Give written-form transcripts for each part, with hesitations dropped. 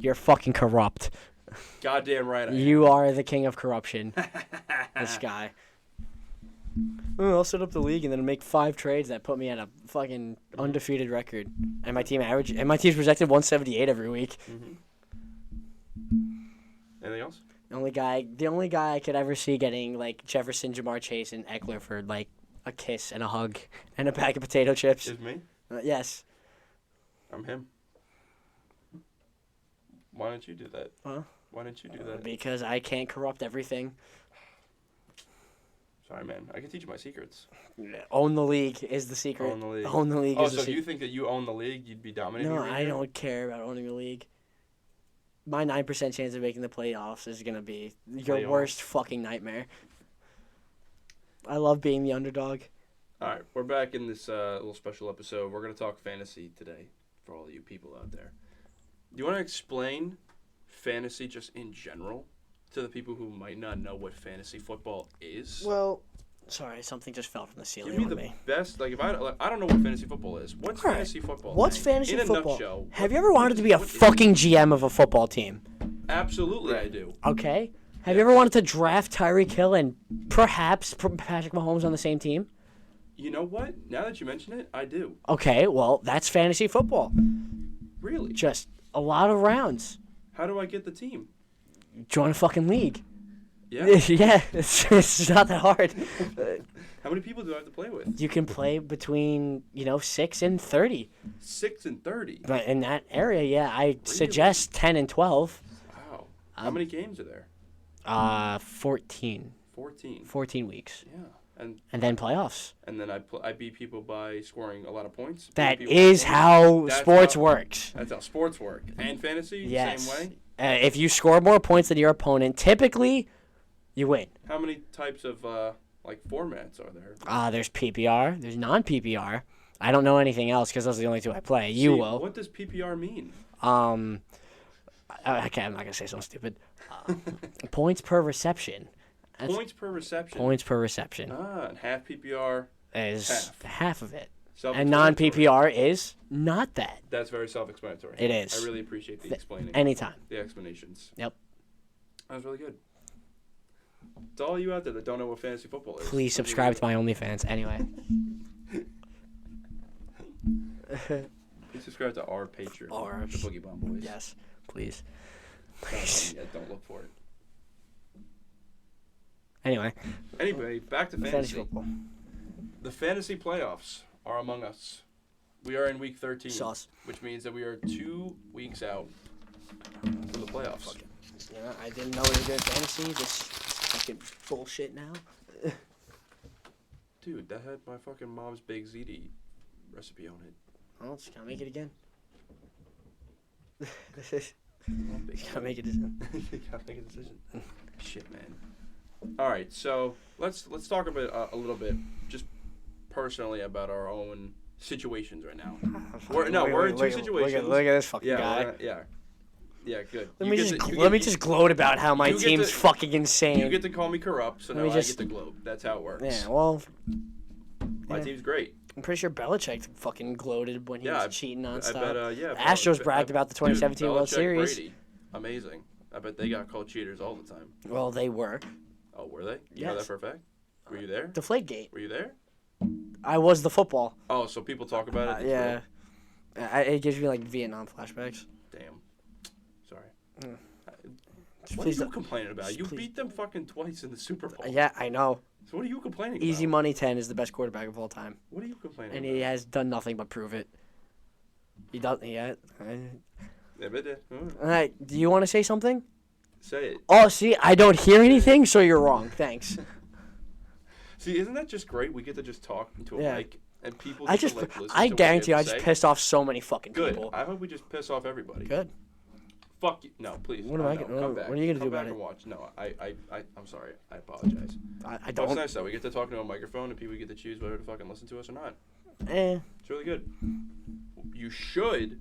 You're fucking corrupt. Goddamn right I am. You are the king of corruption. This guy. I'll set up the league and then make 5 trades that put me at a fucking undefeated record. And my team's projected 178 every week. Mm-hmm. Anything else? The only guy I could ever see getting like Jefferson, Jamar Chase, and Eckler for like a kiss and a hug and a bag of potato chips. Is me? Yes. I'm him. Why don't you do that? Huh? Why didn't you do that? Because I can't corrupt everything. Sorry, man. I can teach you my secrets. Own the league is the secret. Own the league. Own the league is the so secret. you think that you own the league, you'd be dominating? No, right I now? don't care about owning the league. My 9% chance of making the playoffs is going to be your worst fucking nightmare. I love being the underdog. All right, we're back in this little special episode. We're going to talk fantasy today for all you people out there. Do you want to explain fantasy just in general to the people who might not know what fantasy football is? Well, sorry, something just fell from the ceiling. Give me the best. Like, if I don't know what fantasy football is. What's fantasy football? What's fantasy in football? In a nutshell. Have you ever wanted to be a fucking GM of a football team? Absolutely, I do. Okay. Have you ever wanted to draft Tyreek Hill and perhaps Patrick Mahomes on the same team? You know what? Now that you mention it, I do. Okay, well, that's fantasy football. Really? Just a lot of rounds. How do I get the team? Join a fucking league. Yeah. Yeah, it's not that hard. How many people do I have to play with? You can play between, 6 and 30. 6 and 30? But in that area, yeah, I suggest 10 and 12. Wow. How many games are there? 14. 14. 14 weeks. Yeah. And then playoffs. And then I beat people by scoring a lot of points. That is how sports works. That's how sports work. And fantasy, yes. Same way? If you score more points than your opponent, typically, you win. How many types of formats are there? There's PPR. There's non-PPR. I don't know anything else because those are the only 2 I play. You will. What does PPR mean? Okay, I'm not going to say something stupid. Points per reception. Points per reception. Points per reception. And half PPR is half of it. And And non-PPR is not that. That's very self-explanatory. It is. I really appreciate the explaining. Anytime. The explanations. Yep. That was really good. To all you out there that don't know what fantasy football is. Please subscribe to my OnlyFans. Anyway. Please subscribe to our Patreon. The Boogie Bomb Boys. Yes. Please. Yeah, don't look for it. Anyway, back to fantasy football. The fantasy playoffs are among us. We are in week 13, Sauce. which means that we are 2 weeks out from the playoffs. Yeah, I didn't know we were doing fantasy. This fucking bullshit now. Dude, that had my fucking mom's baked ziti recipe on it. Well, just gotta make it again. Gotta make a decision. Gotta make a decision. Shit, man. All right, so let's talk about a little bit, just personally, about our own situations right now. We're in 2 situations. Look at this fucking guy. Yeah, good. Let me just gloat about how my team's fucking insane. You get to call me corrupt, so now I get to gloat. That's how it works. Yeah, well, my team's great. I'm pretty sure Belichick fucking gloated when he was cheating nonstop. I bet, yeah. Astros bragged about the 2017 World Series. Brady, amazing. I bet they got called cheaters all the time. Well, they were. Oh, were they? You know that for a fact? Were you there? Deflategate. Were you there? I was the football. Oh, so people talk about it? Yeah. It gives me, like, Vietnam flashbacks. Damn. Sorry. What Please are you complaining about? You beat them fucking twice in the Super Bowl. Yeah, I know. So what are you complaining Easy about? Money 10 is the best quarterback of all time. What are you complaining about? And he has done nothing but prove it. He doesn't yet. All right, do you want to say something? Say it. Oh, see, I don't hear anything, so you're wrong. Thanks. See, isn't that just great? We get to just talk into a mic, and people I listen I to guarantee what I we just say. pissed off so many fucking Good. people. I hope we just piss off everybody. Good. Fuck you. No, please. What am I gonna? come back. What are you gonna come do about back it? And watch. No, I'm sorry. I apologize. I But don't. it's nice though. We get to talk into a microphone, and people get to choose whether to fucking listen to us or not. It's really good. You should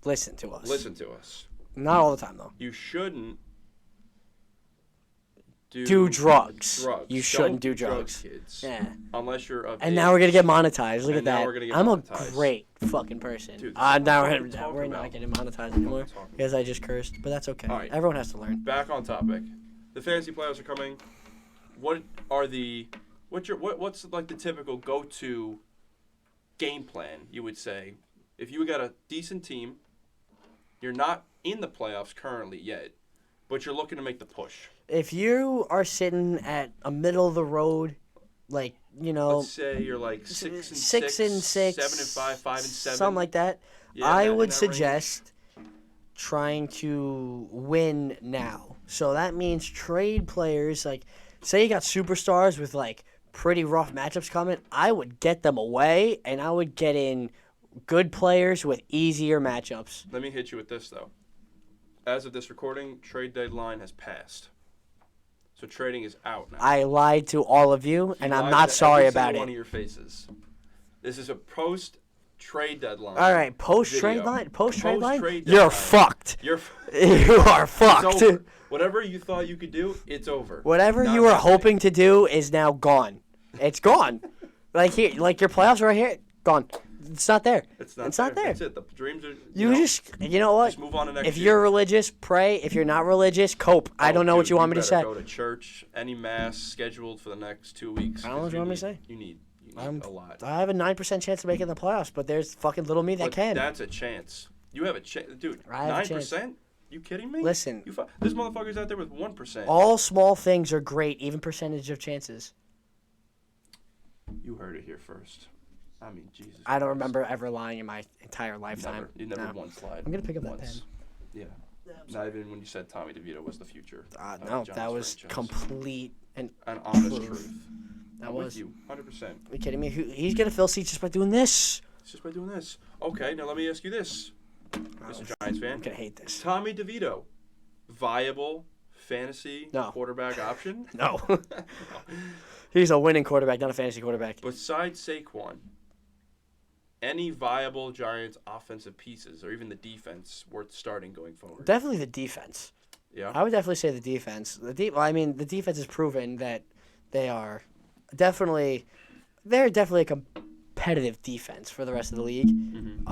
Listen to us. listen to us. Not all the time though. You shouldn't do drugs. You Don't shouldn't do drugs. kids. Yeah. Unless you're of And now we're age. gonna get monetized. Look And at now that. we're gonna get I'm a monetized. great fucking person. Dude, Now that's what I'm we're talking not about. getting monetized anymore That's what I'm talking because I just cursed, but that's okay. All right. Everyone has to learn. Back on topic. The fantasy playoffs are coming. What's like the typical go-to game plan, you would say? If you got a decent team, you're not in the playoffs currently yet, but you're looking to make the push. If you are sitting at a middle of the road, like, Let's say you're like 6 and 6, 7 and 5, 5 and 7, something like that, Yeah, I in would that suggest trying to win now. So that means trade players. Like, say you got superstars with like pretty rough matchups coming, I would get them away, and I would get in good players with easier matchups. Let me hit you with this, though. As of this recording, trade deadline has passed. So trading is out now. I lied to all of you, and I'm Lied not to sorry every about single it. one of your faces. This is a post-trade deadline. All right, post-trade video. line, Post-trade you're deadline. fucked. You're You are fucked. It's over. Whatever you thought you could do, it's over. Whatever Not you were happening. hoping to do is now gone. It's gone. Like here, like your playoffs right here, gone. It's not there. It's not not there. That's it. The dreams are. You know what? Just move on to next If year. you're religious, pray. If you're not religious, cope. I don't know what Dude, you want me to better say. Go to church. Any mass scheduled for the next 2 weeks. I don't know what you want me to say. You need I'm- a lot. I have a 9% chance of making the playoffs, but there's fucking little me that But can. That's a chance. You have a chance, dude. I have a chance. 9%? You kidding me? Listen. This motherfucker's out there with 1%. All small things are great, even percentage of chances. You heard it here first. I mean, Jesus. I don't Christ. remember ever lying in my entire lifetime. You never No. once lied. I'm gonna pick up that once. pen. Yeah. Not even when you said Tommy DeVito was the future. of the No, Giants that was franchise. complete and An honest proof. truth. That I'm was. with you, 100%. Are you kidding me? He's gonna fill seats just by doing this. It's just by doing this. Okay, now let me ask you this, Mr. Giants fan. I'm gonna hate this. Tommy DeVito, viable fantasy No. quarterback option? No. He's a winning quarterback, not a fantasy quarterback. Besides Saquon, any viable Giants offensive pieces or even the defense worth starting going forward? Definitely the defense. Yeah. I would definitely say the defense. The defense has proven that they're definitely a competitive defense for the rest of the league. Mm-hmm.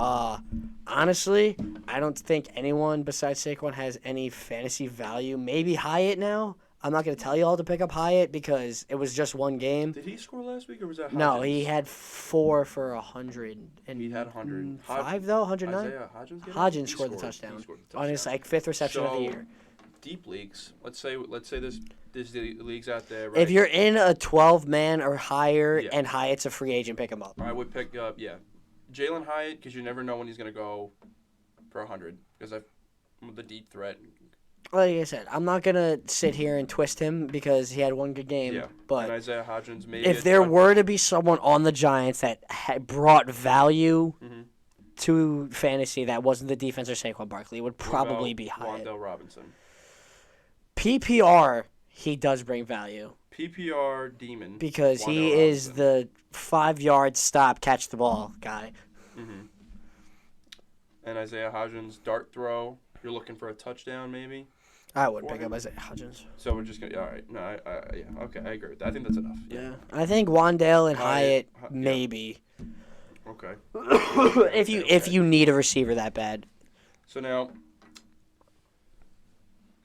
Honestly, I don't think anyone besides Saquon has any fantasy value. Maybe Hyatt now. I'm not going to tell you all to pick up Hyatt because it was just one game. Did he score last week or was that Hodgins? No, he had 4 for 100. And He had 100. 5 though, 109. Isaiah Hodgins get it? Hodgins He scored the touchdown He scored the on his touchdown. like 5th reception of the So, year. Deep leagues. Let's say there's the leagues out there. Right? If you're in a 12-man or higher Yeah. and Hyatt's a free agent, pick him up. I would pick up Jalen Hyatt because you never know when he's gonna go for 100 because I'm the deep threat. Like I said, I'm not gonna sit here and twist him because he had one good game. Yeah, and But Isaiah Hodgins maybe. if there were to be someone on the Giants that had brought value Mhm. to fantasy that wasn't the defense or Saquon Barkley, it would probably be Hyatt. Wandale Robinson. PPR, he does bring value PPR demon. because he Wandale is Robinson. the 5-yard stop, catch the ball guy. Mhm. And Isaiah Hodgins dart throw. You're looking for a touchdown maybe. I wouldn't For pick up him? Isaiah Hodgins. So we're just gonna. All right. No. Okay. I agree with that. I think that's enough. Yeah, I think Wandale and Hyatt, Hyatt yeah. maybe. Okay. if you need a receiver that bad. So now,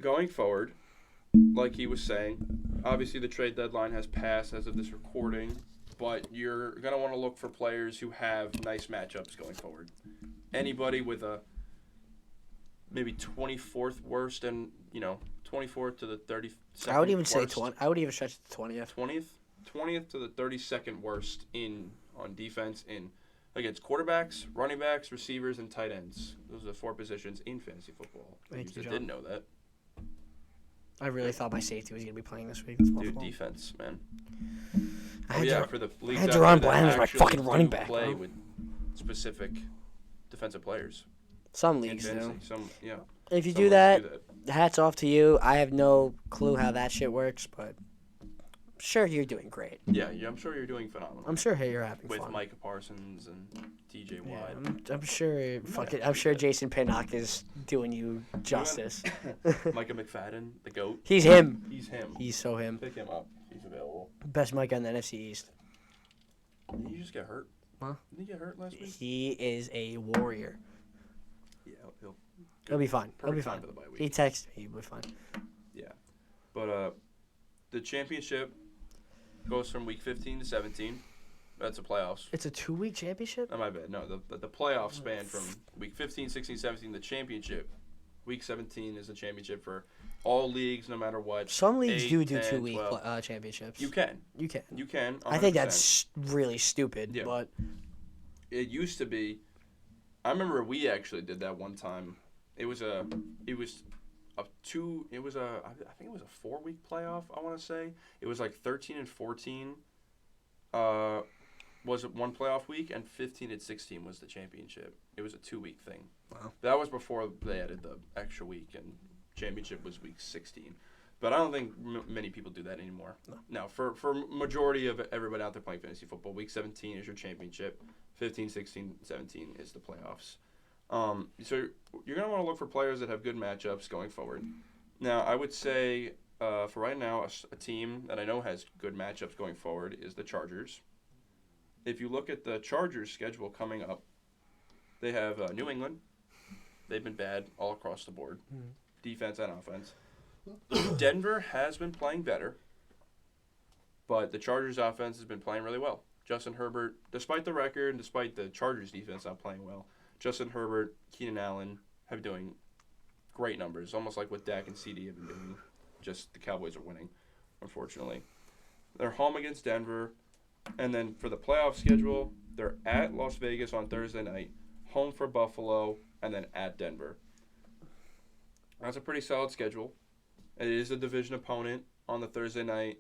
going forward, like he was saying, obviously the trade deadline has passed as of this recording, but you're going to want to look for players who have nice matchups going forward. Anybody with a maybe 24th worst and, 24th to the 32nd I would even say worst. 20. I would even stretch it to 20th. 20th to the 32nd worst on defense against quarterbacks, running backs, receivers, and tight ends. Those are the 4 positions in fantasy football. Thank you, I John. didn't know that. I really thought my safety was going to be playing this week. That's my Dude, fault. defense, man. I had Jer- For the leagues had out Jerron there that Bland as my actually fucking do running back, play bro. with specific defensive players Some in leagues do. fantasy. If you Some do leagues that, hats off to you. I have no clue how that shit works, but sure you're doing great. Yeah, I'm sure you're doing phenomenal. I'm sure you're having with fun. Micah Parsons and TJ Yeah, Watt. I'm sure. I'm sure Jason Pinnock is doing you justice. Micah McFadden, the GOAT. He's him. He's him. He's so him. Pick him up. He's available. Best Micah in the NFC East. Did he just get hurt? Huh? Did he get hurt last week? He is a warrior. Yeah, He'll be fine. He'll be perfect time fine. for the bye week. He texted me. He'll be fine. Yeah, but the championship goes from week 15 to 17. That's the playoffs. It's a 2-week championship? Oh, my bad. No, the playoffs span from week 15, 16, 17, the championship. Week 17 is the championship for all leagues, no matter what. Some leagues 8, do 10, 2-week 12. championships. You can. You can. You can. 100%. I think that's really stupid, Yeah. but It used to be. I remember we actually did that one time. I think it was a 4-week playoff, I want to say. It was like 13 and 14 was one playoff week, and 15 and 16 was the championship. It was a 2-week thing. Wow. That was before they added the extra week, and championship was week 16. But I don't think many people do that anymore. No, for majority of everybody out there playing fantasy football, week 17 is your championship. 15, 16, 17 is the playoffs. So you're going to want to look for players that have good matchups going forward. Now, I would say for right now, a team that I know has good matchups going forward is the Chargers. If you look at the Chargers' schedule coming up, they have New England. They've been bad all across the board, defense and offense. Denver has been playing better, but the Chargers' offense has been playing really well. Justin Herbert, despite the record and despite the Chargers' defense not playing well, Justin Herbert, Keenan Allen have been doing great numbers, almost like what Dak and CD have been doing. Just the Cowboys are winning, unfortunately. They're home against Denver, and then for the playoff schedule, they're at Las Vegas on Thursday night, home for Buffalo, and then at Denver. That's a pretty solid schedule. It is a division opponent on the Thursday night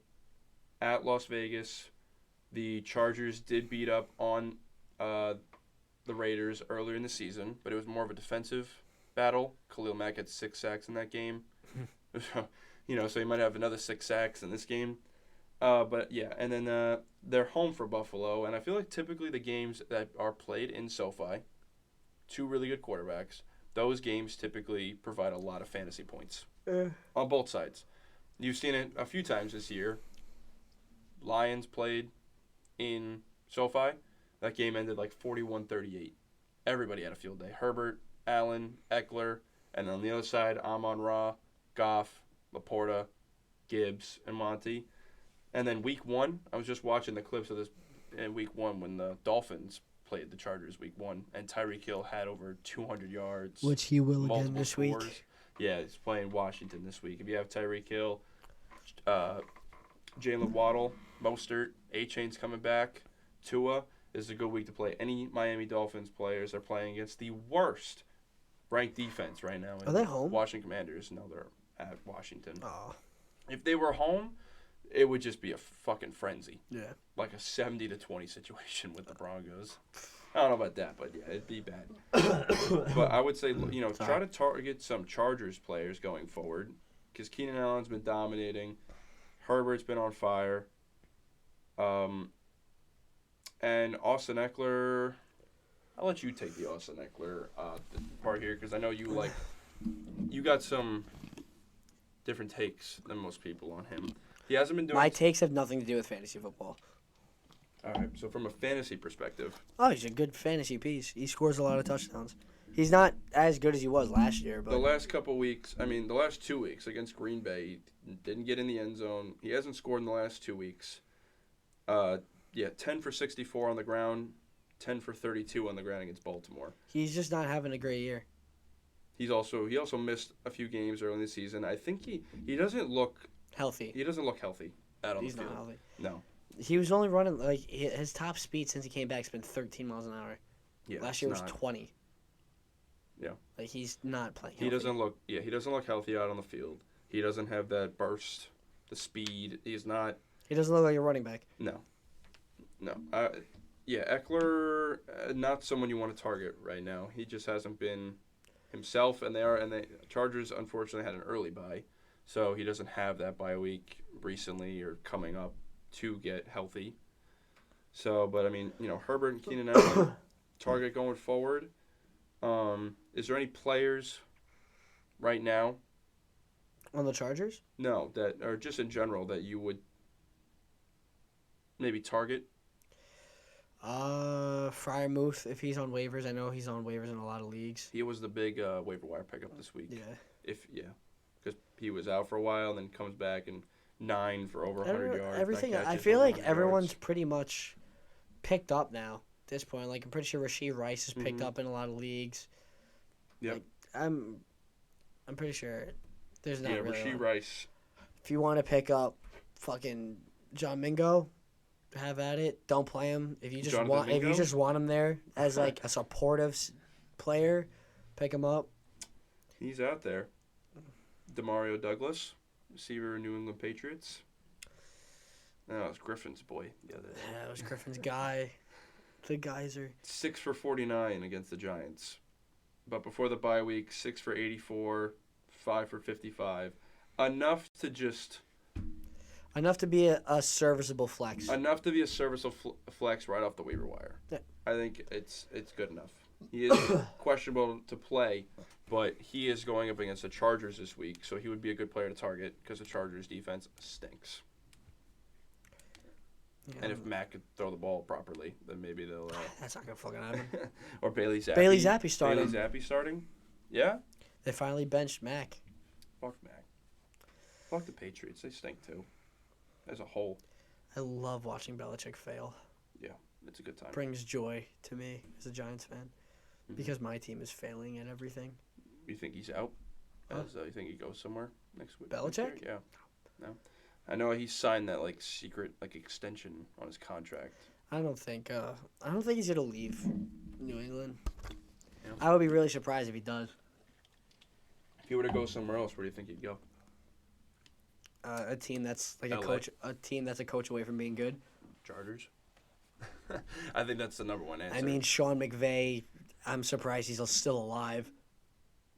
at Las Vegas. The Chargers did beat up on the Raiders earlier in the season, but it was more of a defensive battle. Khalil Mack had 6 sacks in that game. So he might have another 6 sacks in this game. But yeah, and then they're home for Buffalo, and I feel like typically the games that are played in SoFi, 2 really good quarterbacks, those games typically provide a lot of fantasy points on both sides. You've seen it a few times this year. Lions played in SoFi. That game ended like 41-38. Everybody had a field day. Herbert, Allen, Eckler, and on the other side, Amon-Ra, Goff, Laporta, Gibbs, and Monty. And then week 1, I was just watching the clips of this in week 1 when the Dolphins played the Chargers week 1, and Tyreek Hill had over 200 yards. which he will again multiple this scores. week. Yeah, he's playing Washington this week. If you have Tyreek Hill, Jalen Waddle, Mostert, A-Chain's coming back, Tua, this is a good week to play any Miami Dolphins players. They're playing against the worst ranked defense right now. Are they home? Washington Commanders. No, they're at Washington. Oh. If they were home, it would just be a fucking frenzy. Yeah. Like a 70-20 situation with the Broncos. I don't know about that, but yeah, it'd be bad. But I would say, try to target some Chargers players going forward, because Keenan Allen's been dominating. Herbert's been on fire. And Austin Eckler, I'll let you take the Austin Eckler part here, because I know you got some different takes than most people on him. He hasn't been doing. My takes have nothing to do with fantasy football. All right, so from a fantasy perspective. Oh, he's a good fantasy piece. He scores a lot of touchdowns. He's not as good as he was last year, but The last 2 weeks against Green Bay, he didn't get in the end zone. He hasn't scored in the last 2 weeks. 10 for 64 on the ground, 10 for 32 on the ground against Baltimore. he's just not having a great year. He also missed a few games early in the season. I think he doesn't look Healthy. He doesn't look healthy out on He's the not field. healthy. No. He was only running, his top speed since he came back has been 13 miles an hour. Yeah. Last year was 20. Yeah. He's not playing healthy. He doesn't look healthy out on the field. He doesn't have that burst, the speed. He's not. He doesn't look like a running back. No. Eckler, not someone you want to target right now. He just hasn't been himself, and the Chargers unfortunately had an early bye, so he doesn't have that bye week recently or coming up to get healthy. So, but I mean, Herbert and Keenan Allen target going forward. Is there any players right now? On the Chargers? No, that or just in general that you would maybe target? Fryermuth, if he's on waivers. I know he's on waivers in a lot of leagues. He was the big waiver wire pickup this week. Yeah. Because he was out for a while and then comes back and 9 for over 100 yards. Everything. 9 I catches, feel over like 100 everyone's yards. pretty much picked up now at this point. Like I'm pretty sure Rashee Rice is picked up in a lot of leagues. Yep. Like, I'm pretty sure there's not really. Rashee Rice. If you want to pick up fucking John Mingo, have at it. Don't play him. If you just want him there as like a supportive player, pick him up. He's out there. Demario Douglas, receiver of New England Patriots. No, it was Griffin's boy the other day. Yeah, it was Griffin's guy. The Geyser. 6 for 49 against the Giants. But before the bye week, 6 for 84, 5 for 55. Enough to be a serviceable flex. Enough to be a serviceable flex right off the waiver wire. Yeah. I think it's good enough. He is questionable to play, but he is going up against the Chargers this week, so he would be a good player to target because the Chargers' defense stinks. Yeah. And if Matt could throw the ball properly, then maybe they'll... That's not going to fucking happen. Or Bailey Zappi. Bailey Zappi starting. Bailey Zappi starting? Yeah? They finally benched Mac. Fuck Mac. Fuck the Patriots. They stink, too. As a whole. I love watching Belichick fail. Yeah, it's a good time. Brings joy to me as a Giants fan. Because my team is failing at everything. You think he's out? You think he goes somewhere next week? Belichick? Yeah. No. I know he signed that secret extension on his contract. I don't think he's gonna leave New England. Yeah. I would be really surprised if he does. If he were to go somewhere else, where do you think he'd go? A team that's like LA. a team that's a coach away from being good. Chargers. I think that's the number one answer. I mean, Sean McVay. I'm surprised he's still alive.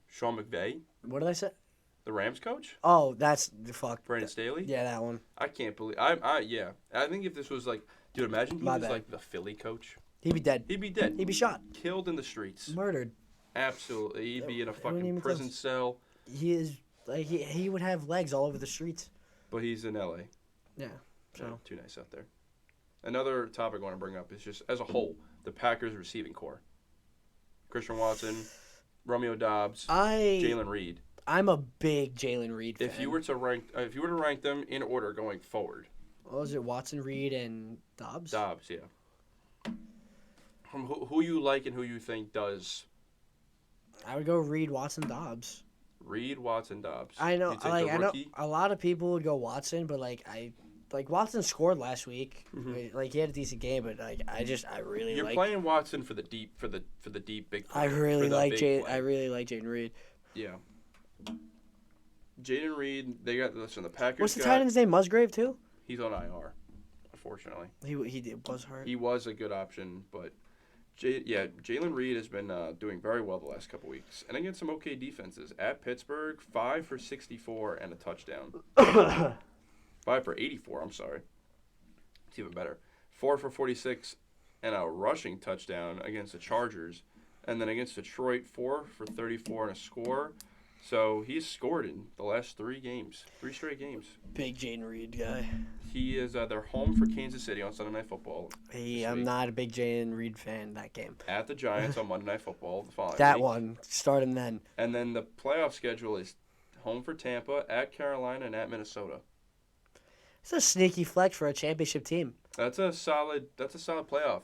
Sean McVay, What did I say? the Rams coach, Oh, that's the fuck. Brandon Staley. Yeah, that one. I can't believe. Yeah. I think if this was dude, imagine he was the Philly coach. He'd be dead. He'd be dead. He'd be shot. Killed in the streets. Murdered. Absolutely. He'd be in a It wouldn't fucking even prison close. cell. He is like he would have legs all over the streets. But he's in LA. Yeah. So Yeah, too nice out there. Another topic I want to bring up is just as a whole, the Packers receiving core. Christian Watson, Romeo Dobbs, Jalen Reed. I'm a big Jalen Reed fan. If you were to rank them in order going forward. What was it? Watson, Reed, and Dobbs? Dobbs, yeah. Who you like and who you think does? I would go Reed, Watson, Dobbs. Reed, Watson, Dobbs. I know. You take I the know rookie? a lot of people would go Watson, but Watson scored last week. He had a decent game, but I really You're like. playing Watson for the deep big. I really like Jaden Reed. Yeah. Jaden Reed, the Packers. What's the tight end's name? Musgrave too. He's on IR, unfortunately. He was hurt. He was a good option, but Jalen Reed has been doing very well the last couple weeks, and against some okay defenses. At Pittsburgh, 5 for 64 and a touchdown. 5 for 84. I'm sorry. It's even better. 4 for 46 and a rushing touchdown against the Chargers, and then against Detroit, 4 for 34 and a score. So he's scored in the last 3 straight games. Big Jaden Reed guy. He is they're home for Kansas City on Sunday Night Football. I'm not a big Jaden Reed fan that game. At the Giants on Monday Night Football the following That week. one, start him then. And then the playoff schedule is home for Tampa, at Carolina, and at Minnesota. It's a sneaky flex for a championship team. That's a solid playoff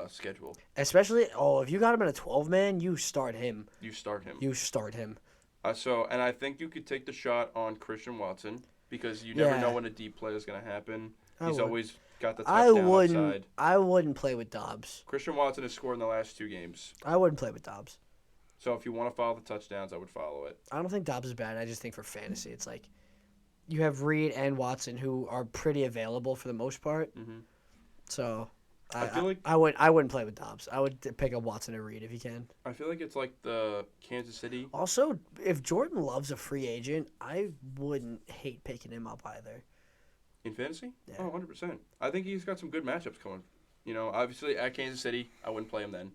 schedule. Especially, if you got him in a 12-man, you start him. You start him. And I think you could take the shot on Christian Watson because you never know when a deep play is going to happen. He's always got the touchdown upside. I wouldn't play with Dobbs. Christian Watson has scored in the last 2 games. I wouldn't play with Dobbs. So if you want to follow the touchdowns, I would follow it. I don't think Dobbs is bad. I just think for fantasy, it's like you have Reed and Watson who are pretty available for the most part. Mm-hmm. So I feel like I wouldn't play with Dobbs. I would pick up Watson or Reed if you can. I feel like it's like the Kansas City. Also, if Jordan Love's a free agent, I wouldn't hate picking him up either. In fantasy? Yeah. Oh, 100%. I think he's got some good matchups coming. You know, obviously at Kansas City, I wouldn't play him then.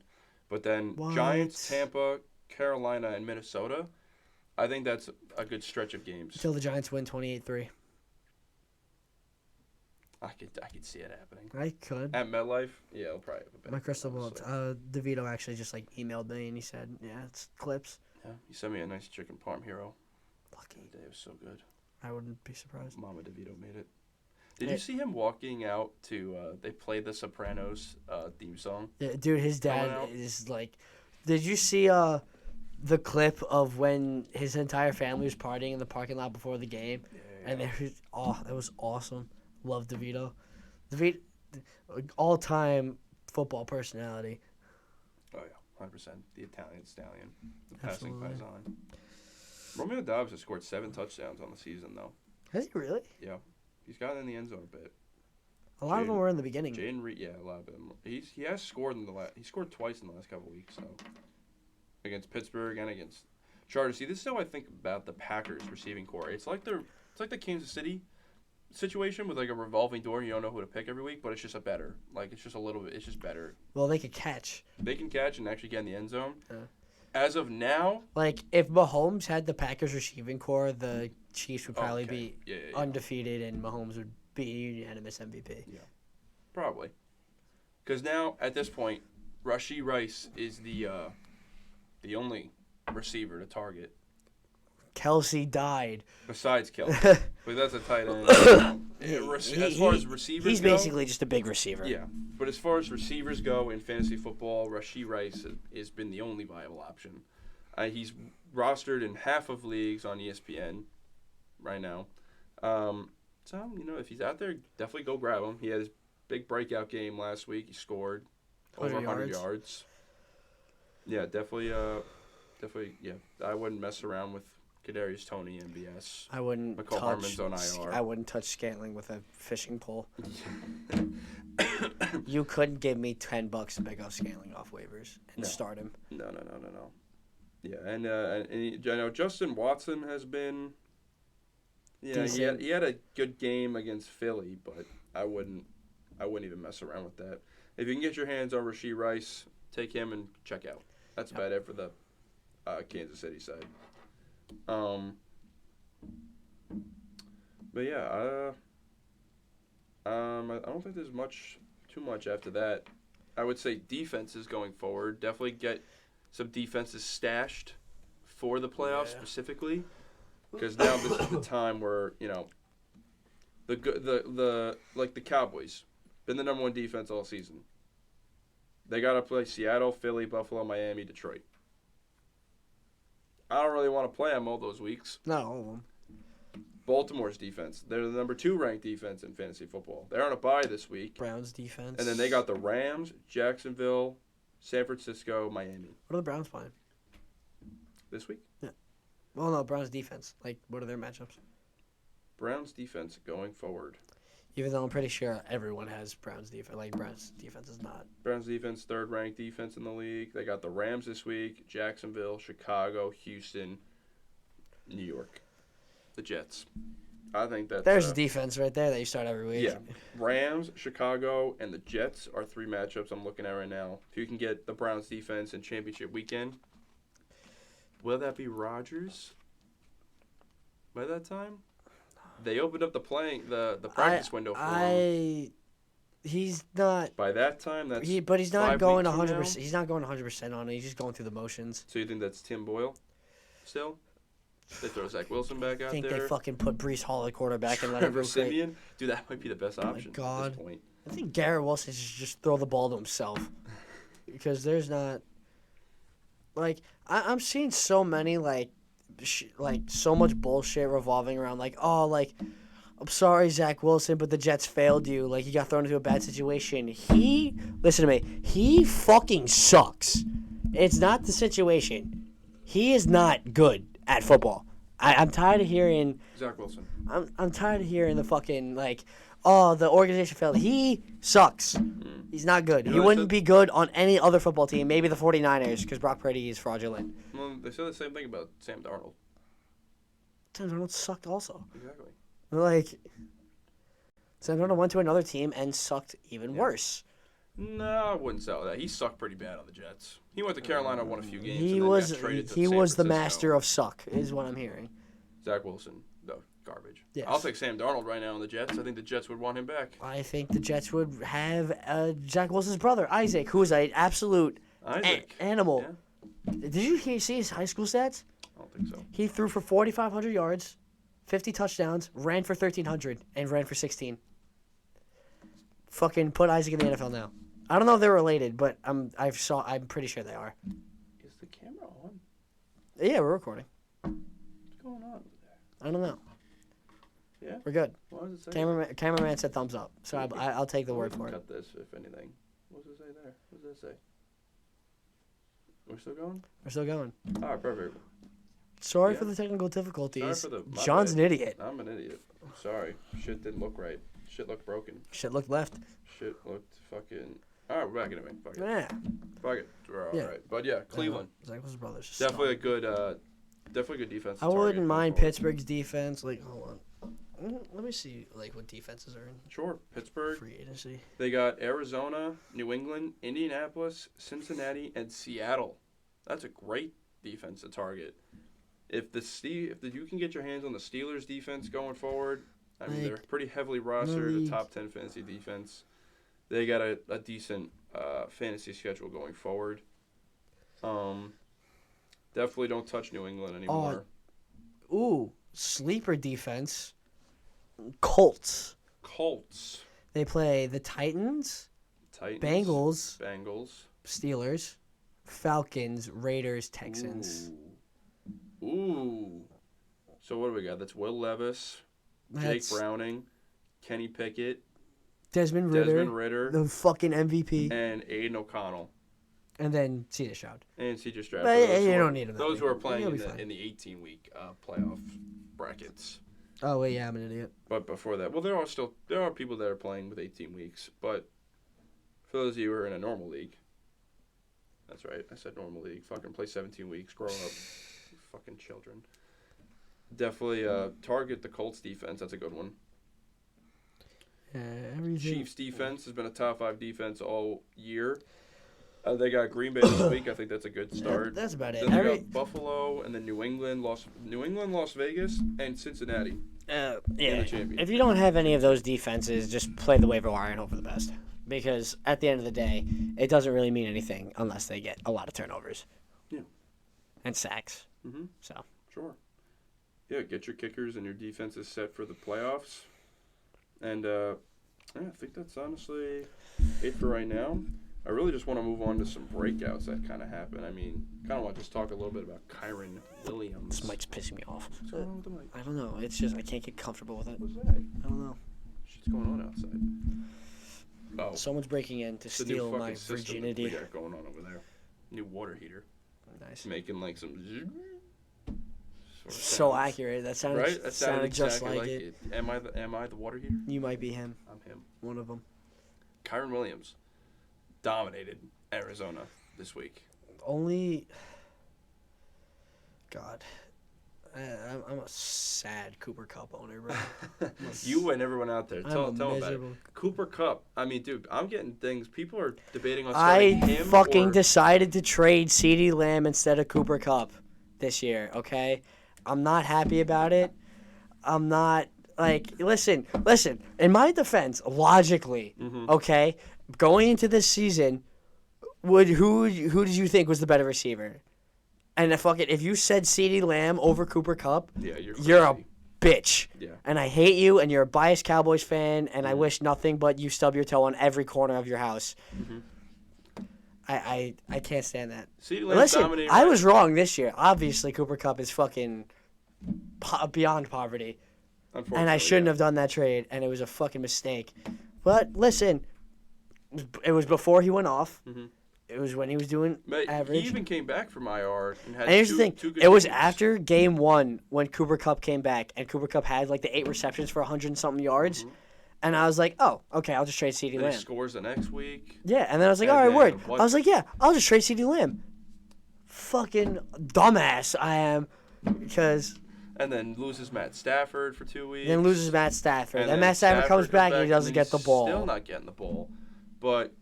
But then What? Giants, Tampa, Carolina, and Minnesota, I think that's a good stretch of games. Until the Giants win 28-3. I could see it happening. I could. At MetLife, yeah, I'll probably have a bet. My crystal ball. honestly. DeVito actually just like emailed me and he said, "Yeah, it's clips." Yeah, he sent me a nice chicken parm hero. Lucky. The day was so good. I wouldn't be surprised. Mama DeVito made it. Did you see him walking out to? They played the Sopranos theme song. Yeah, dude, his dad Coming out. is like. Did you see the clip of when his entire family was partying in the parking lot before the game? Yeah. And that was awesome. Love DeVito. DeVito, all-time football personality. Oh yeah, 100%. The Italian stallion, the passing Absolutely. paisan. Romeo Dobbs has scored 7 touchdowns on the season though. Has he really? Yeah, he's gotten in the end zone a bit. A lot of them were in the beginning. Jaden Reed, yeah, a lot of them. He has scored in the he scored twice in the last couple of weeks. So against Pittsburgh and against Chargers. See, this is how I think about the Packers receiving core. It's like the Kansas City situation with like a revolving door. You don't know who to pick every week, but it's just it's just a little bit. It's just better. Well, they could catch. They can catch and actually get in the end zone. Yeah. As of now, Like, if Mahomes had the Packers receiving core, the Chiefs would probably be yeah. undefeated and Mahomes would be unanimous MVP. Probably. Because now, at this point, Rashee Rice is the only receiver to target. Kelsey died. Besides Kelce. But that's a tight end. As far as receivers he's go, basically just a big receiver. Yeah. But as far as receivers go in fantasy football, Rashee Rice has been the only viable option. He's rostered in half of leagues on ESPN right now. So, if he's out there, definitely go grab him. He had his big breakout game last week. He scored over 100 yards. Yeah, definitely, yeah. I wouldn't mess around with Kadarius Toney and BS. I wouldn't McCall Harmon's on IR. I wouldn't touch Scantling with a fishing pole. You couldn't give me $10 to pick up Scantling off waivers and start him. No. Yeah, and I know Justin Watson has been. Yeah, he had a good game against Philly, but I wouldn't even mess around with that. If you can get your hands on Rashee Rice, take him and check out. That's about it for the Kansas City side. But yeah, I don't think there's too much after that. I would say defenses going forward. Definitely get some defenses stashed for the playoffs specifically, because now this is the time where the Cowboys been the number 1 defense all season. They got to play Seattle, Philly, Buffalo, Miami, Detroit. I don't really want to play them all those weeks. Not all of them. Baltimore's defense. They're the number 2 ranked defense in fantasy football. They're on a bye this week. Browns defense. And then they got the Rams, Jacksonville, San Francisco, Miami. What are the Browns playing? This week? Yeah. Well, no, Browns defense. Like, what are their matchups? Browns defense going forward. Even though I'm pretty sure everyone has Browns defense. Like, Browns defense is not. Browns defense, 3rd ranked defense in the league. They got the Rams this week, Jacksonville, Chicago, Houston, New York. The Jets. I think that's... There's defense right there that you start every week. Yeah. Rams, Chicago, and the Jets are 3 matchups I'm looking at right now. If you can get the Browns defense in championship weekend, will that be Rodgers by that time? They opened up the practice window for him. He's not. By that time, that's. But he's not 5 going weeks from 100%. now? He's not going 100% on it. He's just going through the motions. So you think that's Tim Boyle? Still, they throw Zach Wilson back out I think there. they fucking put Breece Hall at quarterback and let him go Trevor crazy. Siemian, dude, that might be the best option at God. this point. I think Garrett Wilson should just throw the ball to himself, because there's not. Like, I'm seeing so many so much bullshit revolving around I'm sorry, Zach Wilson, but the Jets failed you. Like, you got thrown into a bad situation. Listen to me. He fucking sucks. It's not the situation. He is not good at football. I'm tired of hearing. Zach Wilson. I'm tired of hearing the fucking the organization failed. He sucks. He's not good. He wouldn't be good on any other football team. Maybe the 49ers, because Brock Purdy is fraudulent. Well, they said the same thing about Sam Darnold. Sam Darnold sucked also. Exactly. Sam Darnold went to another team and sucked even worse. No, I wouldn't sell that. He sucked pretty bad on the Jets. He went to Carolina, won a few games, He and then was got traded to he San was the Francisco. master of suck, is what I'm hearing. Zach Wilson, though, garbage. Yes. I'll take Sam Darnold right now on the Jets. I think the Jets would want him back. I think the Jets would have Zach Wilson's brother, Isaac, who is an absolute animal. Yeah. Did you see his high school stats? I don't think so. He threw for 4,500 yards, 50 touchdowns, ran for 1,300, and ran for 16. Fucking put Isaac in the NFL now. I don't know if they're related, but I'm pretty sure they are. Is the camera on? Yeah, we're recording. What's going on over there? I don't know. Yeah? We're good. What does it say? Cameraman said thumbs up, so I'll take the word for it. Cut this, if anything. What does it say there? What does it say? We're still going? We're still going. All right, perfect. Sorry for the technical difficulties. Sorry for my John's bad. an idiot. I'm an idiot. I'm sorry. Shit didn't look right. Shit looked broken. Shit looked left. Shit looked fucking... All right, we're back anyway. Fuck it. Yeah. Fuck it. We're all Yeah. right. But yeah, Cleveland. Zach Wilson's brother's Definitely a good defense. I wouldn't mind Pittsburgh's defense. Like, hold on. Let me see, like, what defenses are in Sure. Pittsburgh. free agency. They got Arizona, New England, Indianapolis, Cincinnati, and Seattle. That's a great defense to target. If you can get your hands on the Steelers' defense going forward, I mean, they're pretty heavily rostered, a top 10 fantasy defense. They got a decent fantasy schedule going forward. Definitely don't touch New England anymore. Ooh, sleeper defense. Colts. They play the Titans, Bengals, Steelers, Falcons, Raiders, Texans. Ooh. So what do we got? That's Will Levis, Jake Browning, Kenny Pickett, Desmond Ritter, the fucking MVP, and Aiden O'Connell. And then C.J. Stroud. But you don't need him. Those who are playing in the 18-week playoff brackets. Oh wait, yeah, I'm an idiot. But before that, well, there are people that are playing with 18 weeks. But for those of you who are in a normal league, that's right, I said normal league. Fucking play 17 weeks, grow up, you fucking children. Definitely target the Colts defense. That's a good one. Chiefs defense has been a top 5 defense all year. They got Green Bay this week. I think that's a good start. That's about it. Then they got Buffalo, and then New England, Las Vegas, and Cincinnati. Yeah. If you don't have any of those defenses, just play the waiver wire and hope for the best. Because at the end of the day, it doesn't really mean anything unless they get a lot of turnovers. Yeah. And sacks. Mm-hmm. So. Sure. Yeah, get your kickers and your defenses set for the playoffs. And I think that's honestly it for right now. I really just want to move on to some breakouts that kind of happen. I mean, kind of want to just talk a little bit about Kyron Williams. This mic's pissing me off. What's going on with the mic? I don't know. It's just I can't get comfortable with it. What's that? I don't know. Shit's going on outside. Oh. Someone's breaking in to steal my virginity. We got going on over there. New water heater. Nice. Making like some. So accurate. That sounded right? That sounded just exactly like it. Am I the water heater? You might be him. I'm him. One of them. Kyron Williams dominated Arizona this week. God. I'm a sad Cooper Kupp owner, bro. You and everyone out there. Tell them about it. Miserable. Cooper Kupp. I mean, dude, I'm getting things. People are debating on I starting him fucking decided to trade CeeDee Lamb instead of Cooper Kupp this year, okay? I'm not happy about it. I'm not, listen. In my defense, logically, okay, going into this season, who did you think was the better receiver? And if you said CeeDee Lamb over Cooper Kupp, you're a bitch. Yeah. And I hate you, and you're a biased Cowboys fan, and I wish nothing but you stub your toe on every corner of your house. Mm-hmm. I can't stand that. Listen, I was wrong this year. Obviously, Cooper Kupp is fucking beyond poverty. And I shouldn't have done that trade, and it was a fucking mistake. But listen, it was before he went off. Mm-hmm. It was when he was doing average. He even came back from IR and had here's the thing. Two good it was games. After game 1 when Cooper Kupp came back, and Cooper Kupp had the 8 receptions for 100-something yards. Mm-hmm. And I was like, oh, okay, I'll just trade CeeDee Lamb. He scores the next week. Yeah, and then I was like, all right, word. I was like, yeah, I'll just trade CeeDee Lamb. Fucking dumbass I am, because and then loses Matt Stafford for 2 weeks. Then loses Matt Stafford. And Then Matt Stafford comes back and he doesn't and get the ball. Still not getting the ball. But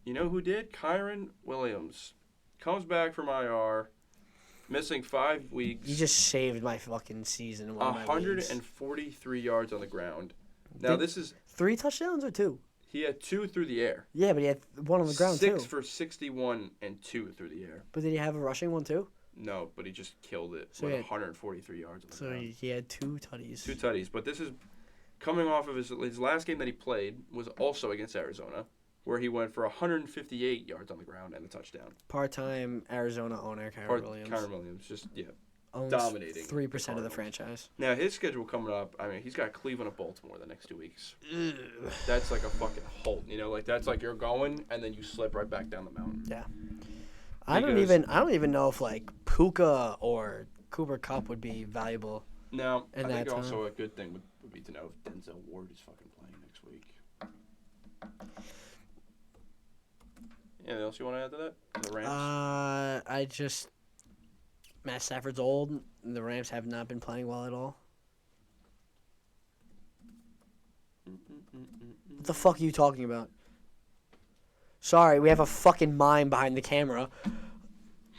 you know who did? Kyron Williams comes back from IR, missing 5 weeks. You just saved my fucking season in one of my leagues. 143 yards on the ground. Now this is 3 touchdowns or 2? he had 2 through the air. Yeah, but he had 1 on the ground 6 too. for 61 and 2 through the air. But did he have a rushing one too? No, but he just killed it So with he had- 143 yards on the So ground. he had 2 tutties. 2 tutties. But this is coming off of his last game that he played was also against Arizona, where he went for 158 yards on the ground and a touchdown. Part-time Arizona owner, Kyron Williams. Kyron Williams, just Owns dominating 3% of the Cardinals. franchise. Now his schedule coming up. I mean, he's got Cleveland and Baltimore the next 2 weeks. Ugh. That's like a fucking halt. You know, like that's like you're going and then you slip right back down the mountain. Yeah. I don't even know if like Puka or Cooper Kupp would be valuable. Now, In I that think time. also a good thing would be to know if Denzel Ward is fucking playing next week. Anything else you want to add to that? The Rams? Matt Stafford's old. And the Rams have not been playing well at all. What the fuck are you talking about? Sorry, we have a fucking mime behind the camera.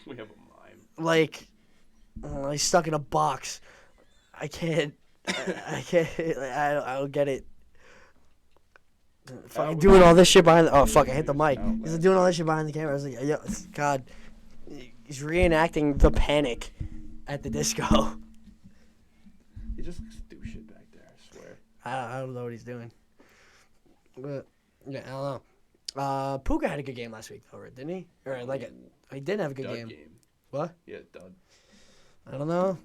We have a mime. Like, he's stuck in a box. I can't. I can't. I don't get it. Fucking doing all this shit behind the. Oh, fuck, I hit the mic. He's doing all this shit behind the camera. I was like, yo, God. He's reenacting the Panic at the disco. He just do shit back there, I swear. I don't know what he's doing. But, yeah, I don't know. Puka had a good game last week, though, didn't he? Or, he did have a good Dud game. What? Yeah, dud. I don't know.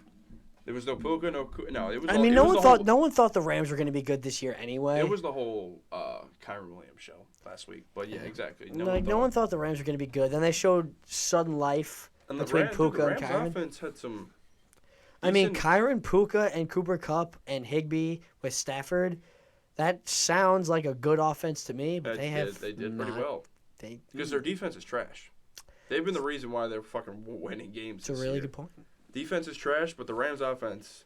There was no Puka, no. It was. I mean, no one thought the Rams were going to be good this year anyway. It was the whole Kyron Williams show last week, but yeah, exactly. No one thought the Rams were going to be good. Then they showed sudden life between Puka and the Kyron. Rams offense had some. I mean, Kyron, Puka, and Cooper Kupp and Higbee with Stafford. That sounds like a good offense to me, but they did pretty well. Because their defense is trash. They've been the reason why they're fucking winning games. It's a really good point. Defense is trash, but the Rams offense.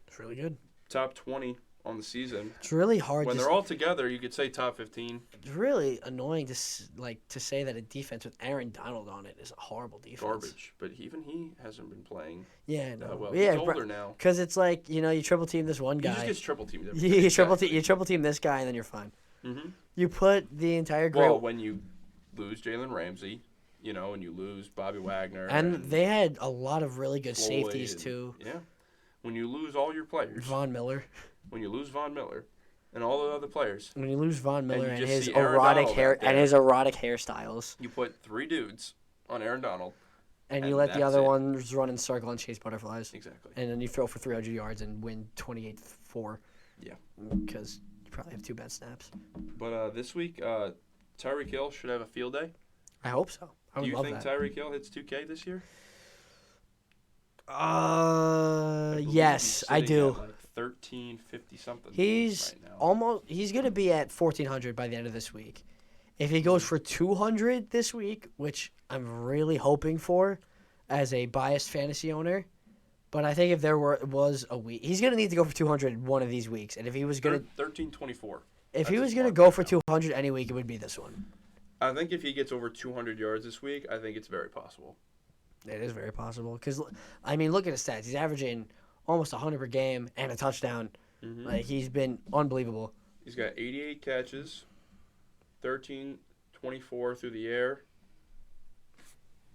It's really good. Top 20 on the season. It's really hard. When they're all together, you could say top 15. It's really annoying to say that a defense with Aaron Donald on it is a horrible defense. Garbage, but even he hasn't been playing. Yeah, no. Well, yeah, he's older now. Because it's like you triple team this one guy. He just gets triple teamed. You triple team this guy, and then you're fine. Mm-hmm. You put the entire group. Well, when you lose Jalen Ramsey, and you lose Bobby Wagner, and they had a lot of really good Floyd safeties too. Yeah, when you lose all your players, Von Miller. When you lose Von Miller, and all the other players. When you lose Von Miller and his Aaron erotic Donald hair and his erotic hairstyles. You put 3 dudes on Aaron Donald. And you let the other ones run in circle and chase butterflies. Exactly. And then you throw for 300 yards and win 28-4. Yeah. Because you probably have 2 bad snaps. But this week, Tyreek Hill should have a field day. I hope so. I would love Do you think Tyreek Hill hits 2K this year? Yes, I do. At 1350 something. He's right he's going to be at 1400 by the end of this week. If he goes for 200 this week, which I'm really hoping for as a biased fantasy owner, but I think if there was a week, he's going to need to go for 200 one of these weeks. And if he was going to 1324. If he was going to go for 200 any week, it would be this one. I think if he gets over 200 yards this week, I think it's very possible. It is very possible because, I mean, look at his stats. He's averaging almost 100 per game and a touchdown. Mm-hmm. Like, he's been unbelievable. He's got 88 catches, 13-24 through the air.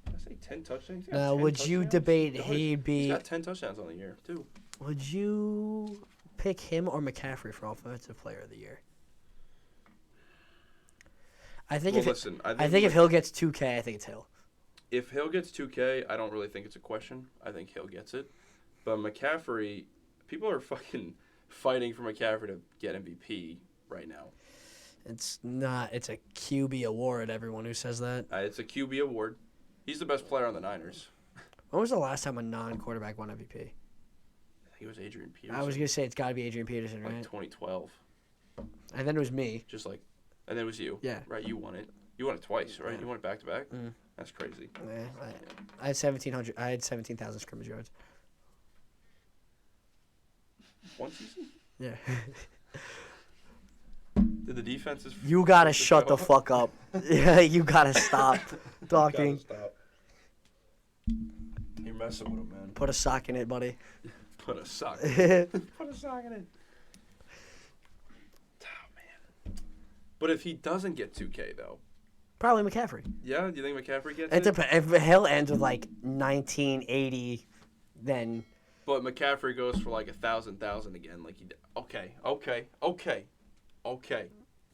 Did I say 10 touchdowns? Now, would you debate he'd be... He's got 10 touchdowns on the year, too. Would you pick him or McCaffrey for Offensive Player of the Year? I think if Hill gets 2K, I think it's Hill. If Hill gets 2K, I don't really think it's a question. I think Hill gets it. But McCaffrey, people are fucking fighting for McCaffrey to get MVP right now. It's not. It's a QB award, everyone who says that. It's a QB award. He's the best player on the Niners. When was the last time a non-quarterback won MVP? I think it was Adrian Peterson. I was going to say it's got to be Adrian Peterson, right? Like 2012. And then it was me. And then it was you. Yeah. Right, you won it. You won it twice, right? Yeah. You won it back-to-back? Mm. That's crazy. Yeah, I had 1,700. I had 17,000 scrimmage yards. One season? Yeah. Did the defenses? You gotta shut the fuck up. Yeah, you gotta stop talking. Stop. You're messing with him, man. Put a sock in it, buddy. Put a sock in it. Put a sock in it. Oh, man. But if he doesn't get 2K, though. Probably McCaffrey. Yeah? Do you think McCaffrey gets It depends. If he'll end with like 1980, then. But McCaffrey goes for like 1,000 again. Like he did. Okay.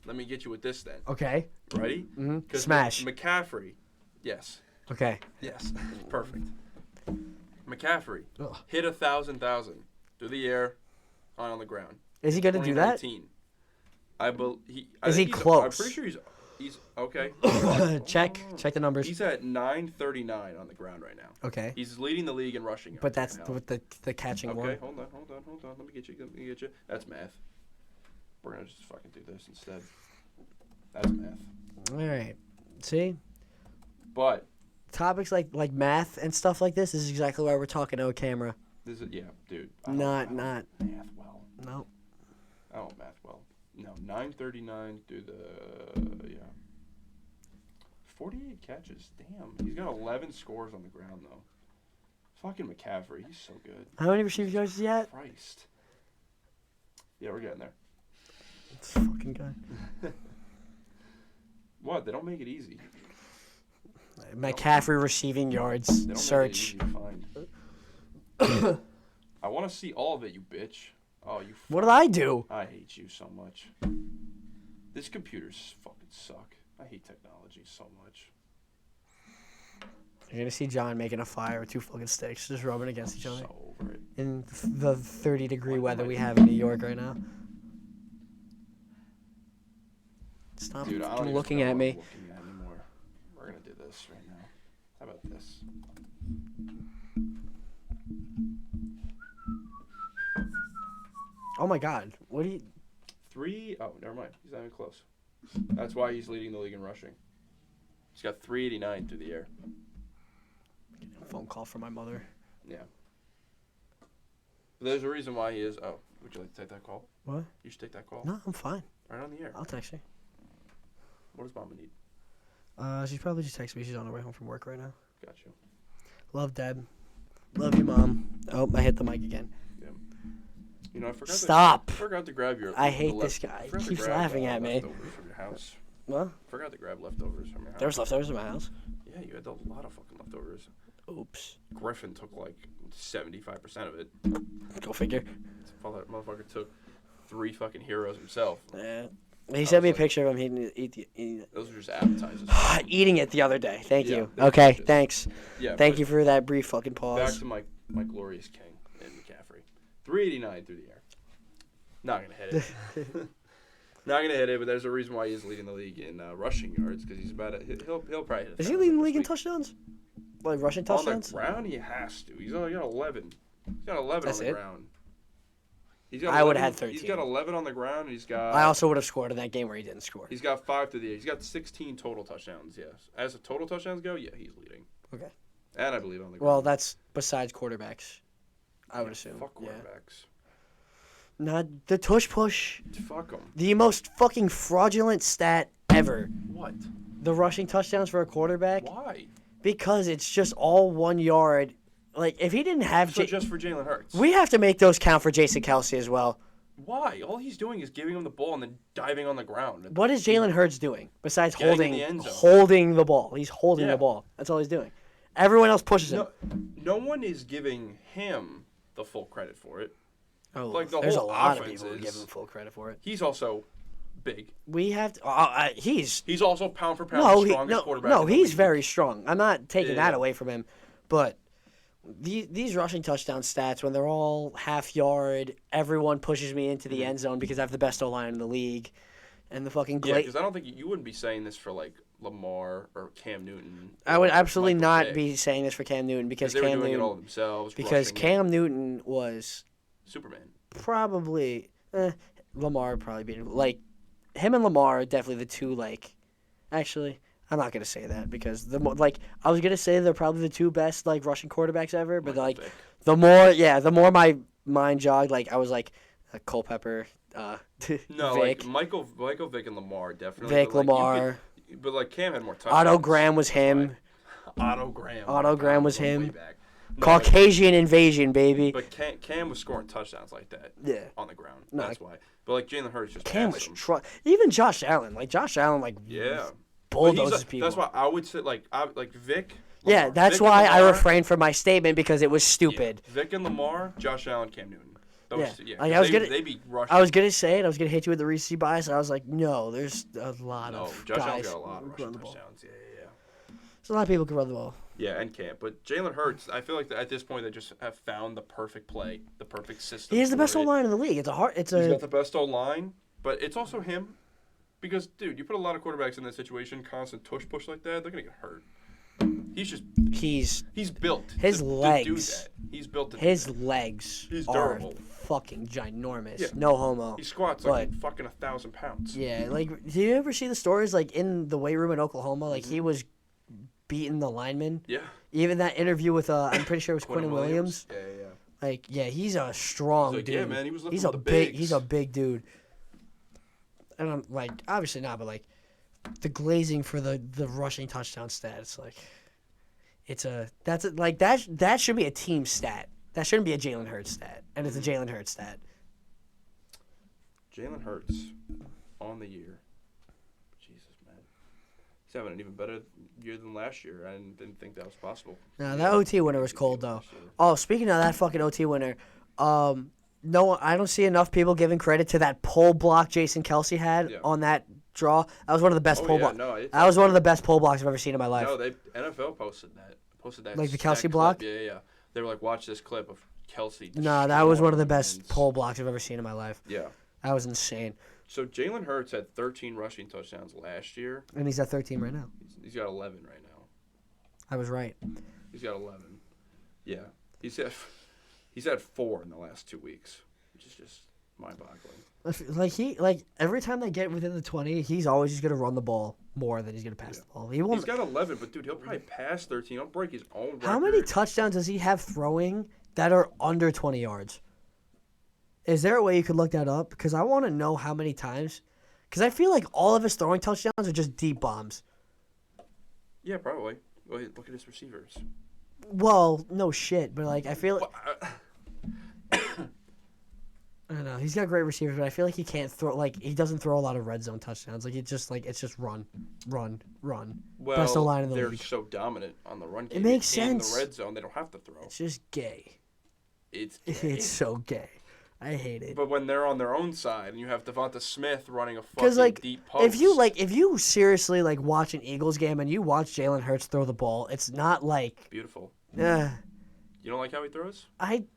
Let me get you with this then. Okay. Ready? Mm-hmm. Smash. McCaffrey. Yes. Okay. Yes. Perfect. McCaffrey Ugh. hit 1,000 through the air, on the ground. Is he gonna do that? 2019. Is he close? I'm pretty sure he's okay. Check the numbers. He's at 939 on the ground right now. Okay. He's leading the league in rushing yards. But that's right now. with the catching one. Okay, hold on. Let me get you. That's math. We're gonna just fucking do this instead. That's math. All right. See, But topics like math and stuff like this is exactly why we're talking to a camera. this is dude. Not. Math well. No. I don't math well. No, 939 through the 48 catches. Damn, he's got 11 scores on the ground though. Fucking McCaffrey, he's so good. How many receiving yards is he at? Christ. Yeah, we're getting there. This fucking guy. What? They don't make it easy. McCaffrey receiving yards. They don't Search. Make it easy to find. I want to see all of it, you bitch. Oh, you. What did I do? I hate you so much. This computers fucking suck. I hate technology so much. You're gonna see John making a fire with two fucking sticks, just rubbing against each other. So over it. In the 30-degree weather we have in New York right now. Stop Dude, I don't looking even at know me. what I'm looking at anymore. We're gonna do this right now. How about this? Oh my God! What do you? 3. Oh, never mind. He's not even close. That's why he's leading the league in rushing. He's got 389 through the air. Phone call from my mother. Yeah. But there's a reason why he is. Oh, would you like to take that call? What? You should take that call. No, I'm fine. Right on the air. I'll text you. What does Mama need? She's probably just texting me. She's on her way home from work right now. Got you. Love, Dad. Love you, Mom. Oh, I hit the mic again. Yeah. You know, I forgot. Stop. I forgot to grab your. I hate this guy. He keeps laughing at me. Leftovers from your house. What? Forgot to grab leftovers from your house. There was leftovers in my house. Yeah, you had a lot of fucking leftovers. Oops. Griffin took like 75% of it. Go figure. That motherfucker took 3 fucking heroes himself. Yeah. He sent me a like- picture of him eating it. Those are just appetizers. Eating it the other day. Thank Yeah, you. they're Okay, delicious. thanks. Yeah. Thank but you for that brief fucking Back pause. to my glorious king in McCaffrey. 389 through the air. Not gonna hit it. Not gonna hit it, but there's a reason why he's leading the league in rushing yards because he's about to. He'll probably hit. Is he leading the league in touchdowns? Like rushing touchdowns? On the ground, he has to. He's got 11. He's got 11 That's on the it? ground. He's got I would 11 have had 13. He's got 11 on the ground. And he's got. I also would have scored in that game where he didn't score. He's got 5 through the air. He's got 16 total touchdowns. Yes, as the total touchdowns go, yeah, he's leading. Okay. And I believe on the ground. Well, that's besides quarterbacks, I would assume. Fuck Yeah. quarterbacks. Not the tush push. Fuck them. The most fucking fraudulent stat ever. What? The rushing touchdowns for a quarterback. Why? Because it's just all 1 yard. Like, if he didn't have... So just for Jalen Hurts. We have to make those count for Jason Kelsey as well. Why? All he's doing is giving him the ball and then diving on the ground. What is Jalen Hurts doing besides Getting in holding the end zone. holding the ball? He's holding Yeah. the ball. That's all he's doing. Everyone else pushes him. No one is giving him the full credit for it. Oh, like the there's a whole lot of offense people who give is- him full credit for it. He's also big. We have to. He's He's also pound for pound no, the strongest quarterback. in the he's league. very strong. I'm not taking that Yeah. away from him, but these rushing touchdown stats when they're all half yard, everyone pushes me into the end zone because I have the best O line in the league, and the fucking Yeah, great. because I don't think you wouldn't be saying this for like Lamar or Cam Newton. I would or absolutely Michael not Vick, be saying this for Cam Newton because they were Cam doing it all Newton themselves. because rushing it. Cam Newton was Superman. probably Lamar would probably be like him and Lamar are definitely the two like. Actually, I'm not gonna say that because I was gonna say they're probably the two best like rushing quarterbacks ever, but Michael like Vick. the more my mind jogged. Like I was like Culpepper, No, Vic, like Michael Vick, and Lamar definitely. Vic, but, like, Lamar. but like Cam had more touchdowns. Otto Graham was him. Otto Graham. Otto Graham was way him. back. No, Caucasian invasion, baby. But Cam was scoring touchdowns like that. Yeah. On the ground. No, That's why. But like Jalen Hurts just Cam passed was him. even Josh Allen. Like Josh Allen, like Yeah. bulldozes people. That's why I would say like Vic. Yeah, Lamar. that's Vic why and I Lamar, refrained from my statement because it was stupid. Yeah. Vic and Lamar, Josh Allen, Cam Newton. Those, Yeah. yeah. Like, They be rushing. I was gonna say it. I was gonna hit you with the recency bias. I was like, no, there's a lot of Josh guys Allen's got a lot of who rushing run the ball. touchdowns. Yeah. There's a lot of people who can run the ball. Yeah, and Cam. But Jalen Hurts, I feel like at this point they just have found the perfect play, the perfect system. He has the best for it. O-line in the league. He's got the best O-line, but it's also him. Because, dude, you put a lot of quarterbacks in that situation, constant tush push like that, they're going to get hurt. He's built. His to legs. do that. He's built to His do that. legs He's are durable. fucking ginormous. Yeah. No homo. He squats like fucking 1,000 pounds. Yeah, like, do you ever see the stories, like, in the weight room in Oklahoma? Like, he was beating the linemen. Yeah. Even that interview with, I'm pretty sure it was Quentin Williams. Yeah. Like, yeah, he's a strong He's like, dude. yeah, man, he was lifting he's a with the big, bigs. he's a big dude. And I'm like, obviously not, but like, the glazing for the rushing touchdown stat, it's like, that should be a team stat. That shouldn't be a Jalen Hurts stat, and it's a Jalen Hurts stat. Jalen Hurts on the year. Jesus, man. He's having an even better year than last year. I didn't think that was possible. No, that OT winner was cold, though. Oh, speaking of that fucking OT winner, no, I don't see enough people giving credit to that pull block Jason Kelsey had on that draw. That was one of the best pull blocks. No, that was one of the best pull blocks I've ever seen in my life. No, NFL posted that. Like the Kelsey clip. block? Yeah. They were like, watch this clip of Kelsey. No, that was one of the destroying best pull blocks I've ever seen in my life. Yeah. That was insane. So Jalen Hurts had 13 rushing touchdowns last year. And he's at 13 right now. He's got 11 right now. I was right. He's got 11. Yeah. He's had 4 in the last 2 weeks, which is just mind-boggling. Like every time they get within the 20, he's always just gonna run the ball more than he's gonna pass the ball. He's got 11, but dude, he'll probably pass 13. He'll break his own record. How many touchdowns does he have throwing that are under 20 yards? Is there a way you could look that up? Because I want to know how many times. Because I feel like all of his throwing touchdowns are just deep bombs. Yeah, probably. Well, look at his receivers. Well, no shit, but like I feel. I don't know. He's got great receivers, but I feel like he can't throw. Like he doesn't throw a lot of red zone touchdowns. Like it's just run. Well, best line in the they're league. so dominant on the run game. It makes in sense. In the red zone, they don't have to throw. It's just gay. It's It's so gay. I hate it. But when they're on their own side and you have Devonta Smith running a fucking like, deep post. if you seriously like watch an Eagles game and you watch Jalen Hurts throw the ball, it's not like beautiful. You don't like how he throws?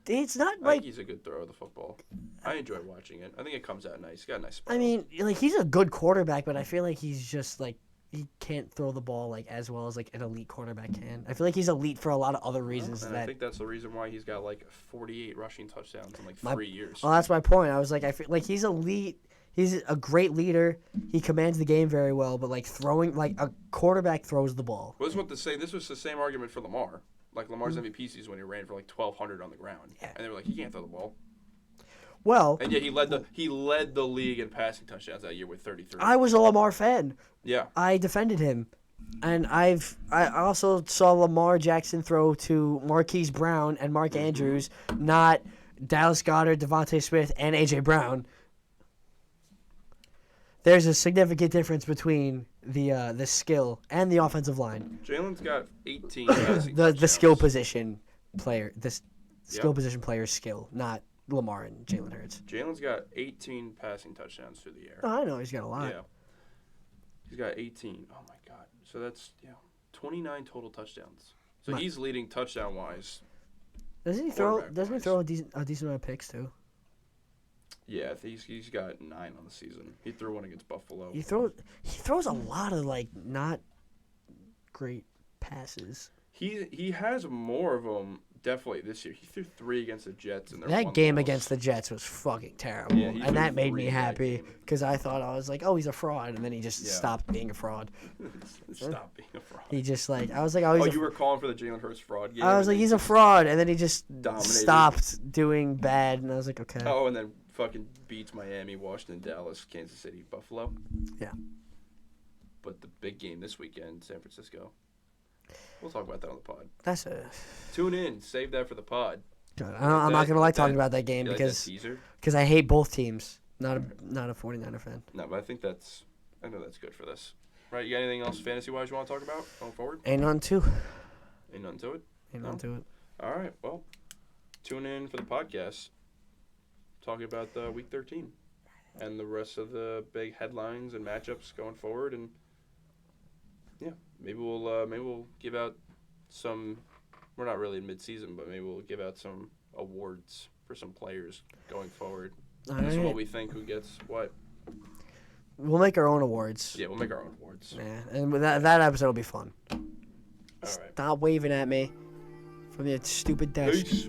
It's not I like think he's a good thrower of the football. I enjoy watching it. I think it comes out nice. He's got a nice spot. I mean, like he's a good quarterback, but I feel like he's just like he can't throw the ball like as well as like an elite quarterback can. I feel like he's elite for a lot of other reasons. I think that's the reason why he's got like 48 rushing touchdowns in like 3 years. Well, that's my point. I was like, I feel like he's elite. He's a great leader. He commands the game very well, but like throwing, like a quarterback throws the ball. Well, this was the same argument for Lamar. Like Lamar's MVP season when he ran for like 1,200 on the ground, and they were like, he can't throw the ball. Well, and yet he led the league in passing touchdowns that year with 33. I was a Lamar fan. Yeah, I defended him, and I also saw Lamar Jackson throw to Marquise Brown and Mark Andrews, not Dallas Goedert, Devontae Smith, and AJ Brown. There's a significant difference between the skill and the offensive line. Jalen's got 18 passing touchdowns. The skill position player, position player's skill, not Lamar and Jalen Hurts. Jalen's got 18 passing touchdowns through the air. Oh, I know he's got a lot. Yeah, he's got 18. Oh my God! So that's 29 total touchdowns. So he's leading touchdown wise. Doesn't he throw a decent amount of picks too? Yeah, he's got 9 on the season. He threw one against Buffalo. He throws a lot of like not great passes. He has more of them definitely this year. He threw 3 against the Jets, and That game against the Jets was fucking terrible. Yeah, he and threw that made 3 me in that happy game. because I was like, oh, he's a fraud. And then he just stopped being a fraud. Stop being a fraud. He just I was like, oh, he's you were calling for the Jalen Hurts fraud game? I was like, he's a fraud. And then he just dominated. stopped doing bad. And I was like, okay. Oh, and then fucking beats Miami, Washington, Dallas, Kansas City, Buffalo. Yeah. But the big game this weekend, San Francisco. We'll talk about that on the pod. That's a... Tune in. Save that for the pod. I'm not going to like talking about that game because I hate both teams. Not a 49er fan. No, but I know that's good for this. Right, you got anything else fantasy-wise you want to talk about going forward? Ain't none to it. Ain't none to it? Ain't none to it. All right, well, tune in for the podcast. Talking about Week 13 and the rest of the big headlines and matchups going forward, and yeah, maybe we'll give out some. We're not really in mid-season, but maybe we'll give out some awards for some players going forward. This is what we think who gets what. We'll make our own awards. Yeah, we'll make our own awards. Yeah, and that episode will be fun. All right. Stop waving at me from your stupid desk. Peace.